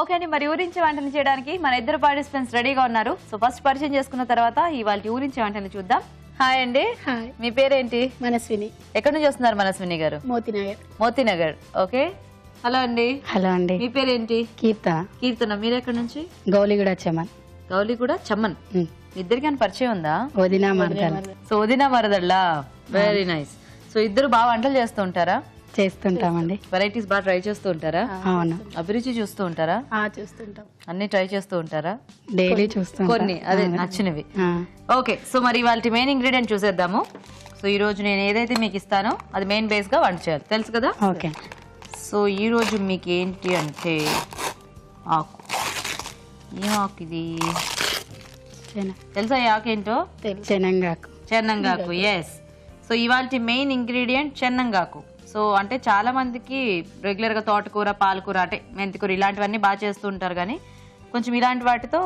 Okay అండి, మరి ఊరించి వంటలు చేయడానికి మన ఇద్దరు పార్టిసిపెంట్స్ రెడీగా ఉన్నారు. సో ఫస్ట్ పరిచయం చేసుకున్న తర్వాత ఇవాళ ఊరించి వంటలు చూద్దాం. హాయ్ అండి. హాయ్. మీ పేరేంటి? మనస్విని. ఎక్కడి నుంచి వస్తున్నారు మనస్విని గారు? మోతీనగర్. మోతీనగర్. ఓకే. హలో అండి. హలో అండి. మీ పేరేంటి? కీర్తన. కీర్తన. మీరు ఎక్కడి నుంచి? గౌలిగూడ చమన్. గౌలిగూడ చమ్మన్. ఇద్దరికి అని పరిచయం ఉందా? వదినా మరదల్. సో వదినా మరదల్లా. Very nice. సో ఇద్దరు బాగా వంటలు చేస్తూ ఉంటారా? చేస్తుంటామండి. వెరైటీస్ బాగా ట్రై చేస్తూ ఉంటారా? అవును, అభిరుచి చూస్తూ ఉంటారా? చూస్తుంటాం. అన్ని ట్రై చేస్తూ ఉంటారా? డైలీ చూస్తాం. కొన్ని అదే నచ్చినవి. ఓకే, సో మరి వాళ్ళ మెయిన్ ఇంగ్రీడియంట్ చూసేద్దాము. సో ఈ రోజు నేను ఏదైతే మీకు ఇస్తానో అది మెయిన్ బేస్ గా వంట చేయాలి, తెలుసు కదా? ఓకే. సో ఈ రోజు మీకు ఏంటి అంటే ఆకు. ఏం ఆకు ఇది తెలుసా? ఈ ఆకు ఏంటో? చెనంగాకు. చెన్నంగాకు. ఎస్. సో ఇవాళ మెయిన్ ఇంగ్రీడియంట్ చెన్నంగాకు. సో అంటే చాలా మందికి రెగ్యులర్ గా తోటకూర, పాలకూర, అంటే మెంతికూర ఇలాంటివన్నీ బాగా చేస్తూ ఉంటారు, కానీ కొంచెం ఇలాంటి వాటితో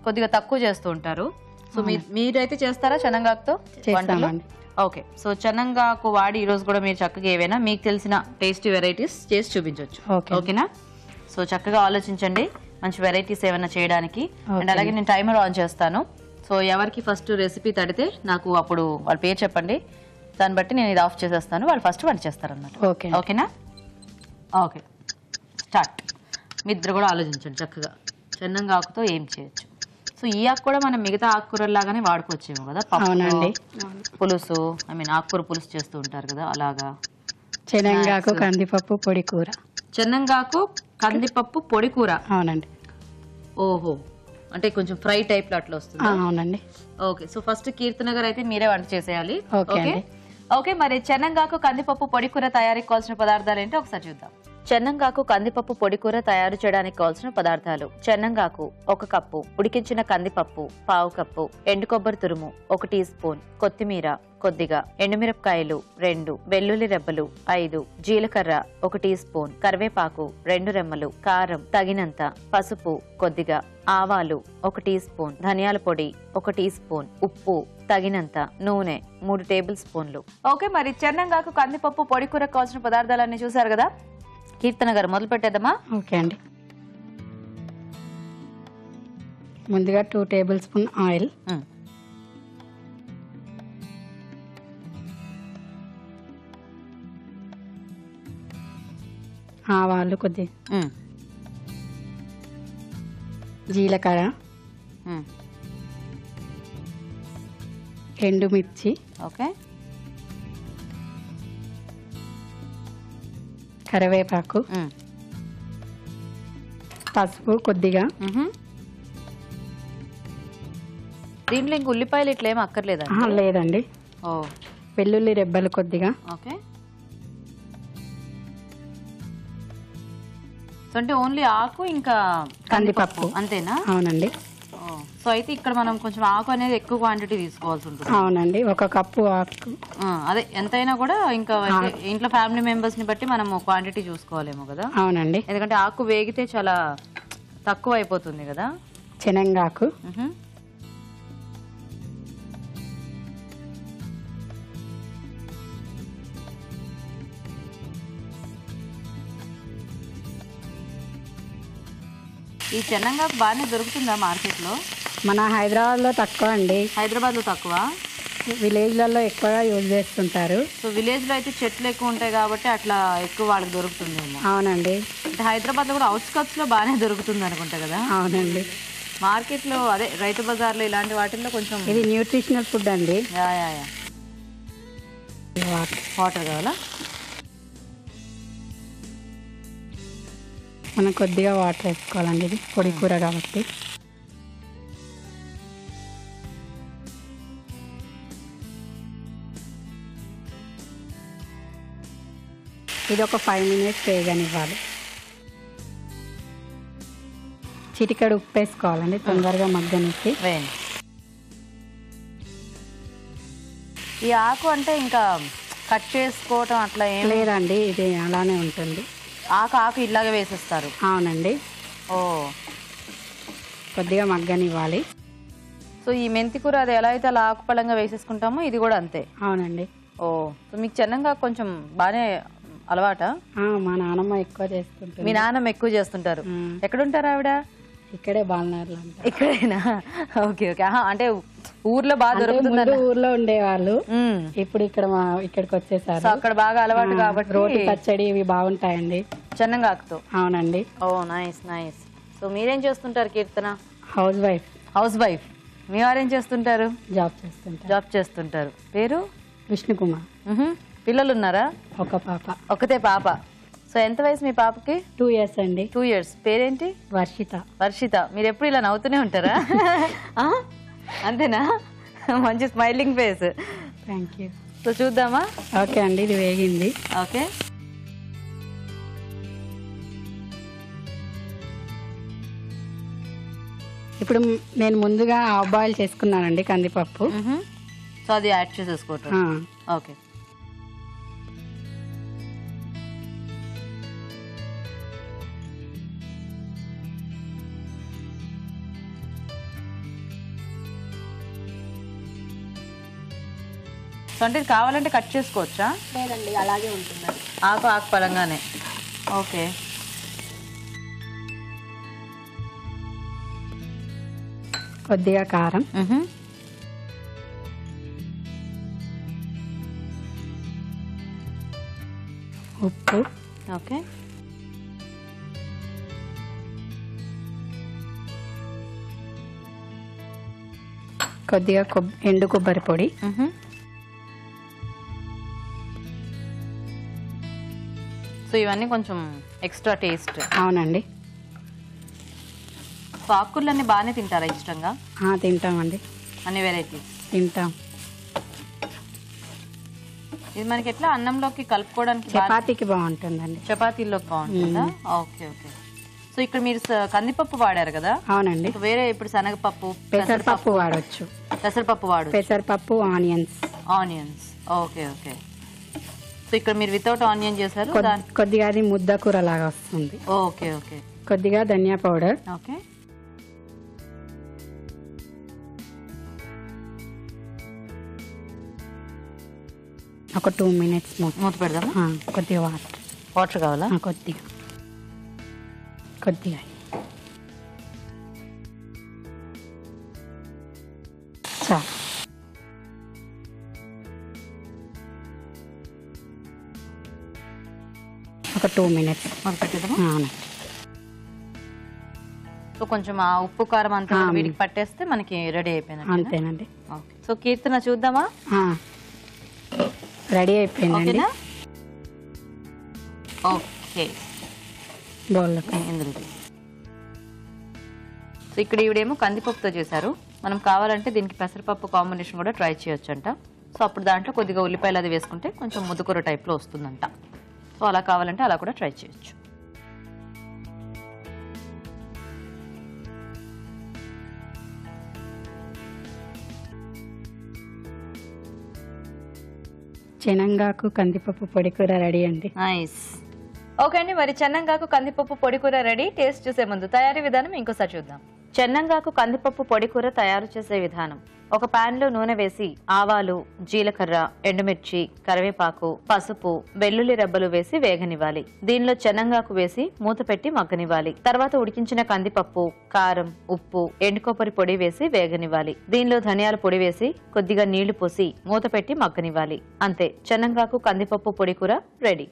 కొద్దిగా తక్కువ చేస్తూ ఉంటారు. సో మీరైతే చేస్తారా చెన్నంగాకుతో వంటలు? ఓకే. సో చెన్నంగాకు వాడి ఈ రోజు కూడా మీరు చక్కగా ఏవైనా మీకు తెలిసిన టేస్టీ వెరైటీస్ చేసి చూపించవచ్చు. ఓకేనా? సో చక్కగా ఆలోచించండి మంచి వెరైటీస్ ఏమైనా చేయడానికి. అండ్ అలాగే నేను టైమర్ ఆన్ చేస్తాను. సో ఎవరికి ఫస్ట్ రెసిపీ తడితే నాకు అప్పుడు వాళ్ళ పేరు చెప్పండి, దాన్ని బట్టి నేను ఇది ఆఫ్ చేసేస్తాను, వాళ్ళు ఫస్ట్ వంట చేస్తారు అన్నమాట. ఓకేనా? Okay, start. మీ ఇద్దరు కూడా ఆలోచించండి చక్కగా చెన్నంగాకుతో ఏం చేయొచ్చు. సో ఈ ఆకు కూడా మనం మిగతా ఆకుకూరలాగానే వాడుకోవచ్చేమో కదా? అవునండి. పులుసు, ఆకుకూర పులుసు చేస్తూ ఉంటారు కదా, అలాగా. చెనంగాకు కందిపప్పు పొడి కూర. చెన్నంగాకు కందిపప్పు పొడి కూర. అవునండి. ఓహో, అంటే కొంచెం ఫ్రై టైప్ లో అట్లా వస్తుంది. అవునండి. ఓకే. సో ఫస్ట్ కీర్తన గారు అయితే మీరే వంట చేసేయాలి. ఓకే. ఓకే, మరి చెన్నంగాకు కందిపప్పు పొడి కూర తయారీకి కావాల్సిన పదార్థాలు ఏంటో ఒకసారి చూద్దాం. చెన్నంగాకు కందిపప్పు పొడి కూర తయారు చేయడానికి కావాల్సిన పదార్థాలు: చెన్నంగాకు 1 కప్పు, ఉడికించిన కందిపప్పు 1/2 కప్పు, ఎండు కొబ్బరి తురుము 1 టీ స్పూన్, కొత్తిమీర కొద్దిగా, ఎండుమిరపకాయలు 2, వెల్లుల్లి రెబ్బలు 5, జీలకర్ర 1 టీ స్పూన్, కరివేపాకు 2 రెమ్మలు, కారం తగినంత, పసుపు కొద్దిగా, ఆవాలు 1 టీ స్పూన్, ధనియాల పొడి 1 టీ స్పూన్, ఉప్పు తగినంత, నూనె 3 టేబుల్ స్పూన్లు. ఓకే, మరి చెన్నంగాకు కందిపప్పు పొడి కూర కావాల్సిన పదార్థాలన్నీ చూసారు కదా? కీర్తన గారు మొదలు పెట్టేద్దామా? ఓకే అండి. ముందుగా 2 టేబుల్ స్పూన్ ఆయిల్, ఆవాలు కొద్ది, జీలకర్ర, ఎండుమిర్చి, ఓకే, కరివేపాకు, పసుపు కొద్దిగా. దీంట్లో ఇంక ఉల్లిపాయలు ఇట్లా ఏమి అక్కర్లేదా? లేదండి. వెల్లుల్లి రెబ్బలు కొద్దిగా. ఓకే. సో అంటే ఓన్లీ ఆకు ఇంకా కందిపప్పు అంతేనా? అవునండి. సో అయితే ఇక్కడ మనం కొంచెం ఆకు అనేది ఎక్కువ క్వాంటిటీ తీసుకోవాల్సి ఉంటుంది. అవునండి, 1 కప్పు ఆకు. అదే ఎంతైనా కూడా ఇంకా ఇంట్లో ఫ్యామిలీ మెంబర్స్ ని బట్టి మనం క్వాంటిటీ చూసుకోవాలేమో కదా? అవునండి. ఎందుకంటే ఆకు వేగితే చాలా తక్కువ అయిపోతుంది కదా. చెనంగాకు, ఈ చెన్నంగాకు బాగానే దొరుకుతుందా మార్కెట్ లో? మన హైదరాబాద్ లో తక్కువ అండి. హైదరాబాద్ లో తక్కువ, విలేజ్లలో ఎక్కువగా యూజ్ చేస్తుంటారు. సో విలేజ్ లో అయితే చెట్లు ఎక్కువ ఉంటాయి కాబట్టి అట్లా ఎక్కువ వాళ్ళకి దొరుకుతుందేమో. అవునండి. అంటే హైదరాబాద్ లో కూడా అవుట్స్కట్స్ లో బాగానే దొరుకుతుంది అనుకుంటా కదా? అవునండి. మార్కెట్ లో అదే రైతు బజార్ లో ఇలాంటి వాటిల్లో కొంచెం ఇది న్యూట్రిషనల్ ఫుడ్ అండి. వాటర్ కావాలా? మనం కొద్దిగా వాటర్ వేసుకోవాలండి, ఇది పొడి కూర కాబట్టి. ఇది ఒక 5 మినిట్స్ వేగనివ్వాలి. చిటికెడు ఉప్పు వేసుకోవాలండి తొందరగా మగ్గనికి. ఈ ఆకు అంటే ఇంకా కట్ చేసుకోవటం అట్లా ఏం లేదండి, ఇది అలానే ఉంటుంది. ఆకు ఇలాగే వేసేస్తారు? అవునండి. ఓ, కొద్దిగా మగ్గనివ్వాలి. సో ఈ మెంతికూర అది ఎలా అయితే అలా ఆకుపళంగా వేసేసుకుంటామో ఇది కూడా అంతే? అవునండి. ఓ, సో మీకు చెన్నంగా కొంచెం బాగానే అలవాటా? మా నాన్నమ్మ ఎక్కువ చేస్తుంటుంది. మీ నాన్నమ్మ ఎక్కువ చేస్తుంటారు. ఎక్కడుంటారు ఆవిడ? ఇక్కడే బాలనగర్లో ఉంటారు. ఇక్కడేనా? Okay okay. అంటే ఊర్లో బాగా దొరుకుతుంది. ఊర్లో ఉండేవాళ్ళు, ఇప్పుడు ఇక్కడికి వచ్చేసారు. సో అక్కడ బాగా అలవాటు కాబట్టి రోటి పచ్చడి ఇవి బాగుంటాయండి చెన్నంగాకుతో. అవునండి. ఓ నైస్ నైస్. సో మీరేం చేస్తుంటారు Keerthana? House wife. House wife. మీ వారేం చేస్తుంటారు? జాబ్ చేస్తుంటారు. జాబ్ చేస్తుంటారు. పేరు? విష్ణుకుమార్. పిల్లలు ఉన్నారా? ఒక పాప. ఒకతే పాప. సో ఎంత వయసు మీ పాపకి? 2 years అండి. 2 years. పేరేంటి? వర్షిత. వర్షిత. మీరు ఎప్పుడు ఇలా నవ్వుతూనే ఉంటారా? అంతేనా? మంచి smiling face. Thank you. So చూద్దామా? ఓకే అండి, ఇది వేగింది. ఓకే. ఇప్పుడు నేను ముందుగా హాఫ్ బాయిల్ చేసుకున్నానండి కందిపప్పు. సో అది యాడ్ చేసేసుకోవటం. ఓకే. సో అంటే కావాలంటే కట్ చేసుకోవచ్చా? లేదండి, అలాగే ఉంటుంది. ఆకు ఆకు పరంగానే. ఓకే. కొద్దిగా కారం, ఉప్పు, ఓకే, కొద్దిగా ఎండు కొబ్బరి పొడి, సో ఇవన్నీ కొంచెం ఎక్స్ట్రా టేస్ట్. అవునండి. సో ఆకుకూరలన్నీ బాగానే తింటారా ఇష్టంగా? తింటామండి, అన్ని వెరైటీస్ తింటాం. ఇది మనకి ఎట్లా అన్నంలోకి కలుపుకోవడానికి? చపాతీకి బాగుంటుందండి. చపాతీలోకి బాగుంటుందా? Okay okay. సో ఇక్కడ మీరు కందిపప్పు వాడారు కదా? అవునండి. వేరే ఇప్పుడు శనగపప్పు, పెసరపప్పు వాడచ్చు. పెసరపప్పు వాడు. పెసరపప్పు, onions. Onions. Okay okay. So ఇక్కడ మీరు వితౌట్ ఆనియన్ చేశారు. కొద్దిగా అది ముద్ద కూర లాగా వస్తుంది. Okay okay. కొద్దిగా ధనియా పౌడర్. ఓకే. ఒక 2 minutes మూత పెడదామా? కొద్దిగా వాటర్ కావాలా? కొద్దిగా కొద్దిగా చాలు. ఒక 2 minutes మూత పెట్టేద్దామా? అవును. సో కొంచెం ఆ ఉప్పు కారం అంతా వీటికి పట్టేస్తే మనకి రెడీ అయిపోయింది. అంతేనండి. ఓకే. సో కీర్తన చూద్దామా? రెడీ అయిపోయిందండి. ఓకే. బౌల్లోకి ఇందులో. సో ఇక్కడ ఈవిడేమో కందిపప్పుతో చేశారు. మనం కావాలంటే దీనికి పెసరపప్పు కాంబినేషన్ కూడా ట్రై చేయొచ్చు అంట. సో అప్పుడు దాంట్లో కొద్దిగా ఉల్లిపాయలు అది వేసుకుంటే కొంచెం ముద్దుకూర టైప్లో వస్తుందంట. సో అలా కావాలంటే అలా కూడా ట్రై చేయొచ్చు. చెనంగాకు కందిపప్పు పొడి కూర రెడీ అండి. నైస్. ఓకే అండి, మరి చెన్నంగాకు కందిపప్పు పొడి కూర రెడీ. టేస్ట్ చూసే ముందు తయారీ విధానం ఇంకోసారి చూద్దాం. చెన్నంగాకు కందిపప్పు పొడి కూర తయారు చేసే విధానం. ఒక పాన్ లో నూనె వేసి ఆవాలు, జీలకర్ర, ఎండుమిర్చి, కరివేపాకు, పసుపు, వెల్లుల్లి రెబ్బలు వేసి వేగనివ్వాలి. దీనిలో చెన్నంగాకు వేసి మూత పెట్టి మగ్గనివ్వాలి. తర్వాత ఉడికించిన కందిపప్పు, కారం, ఉప్పు, ఎండుకొబ్బరి పొడి వేసి వేగనివ్వాలి. దీనిలో ధనియాల పొడి వేసి కొద్దిగా నీళ్లు పోసి మూత పెట్టి మగ్గనివ్వాలి. అంతే, చెన్నంగాకు కందిపప్పు పొడి కూర రెడీ.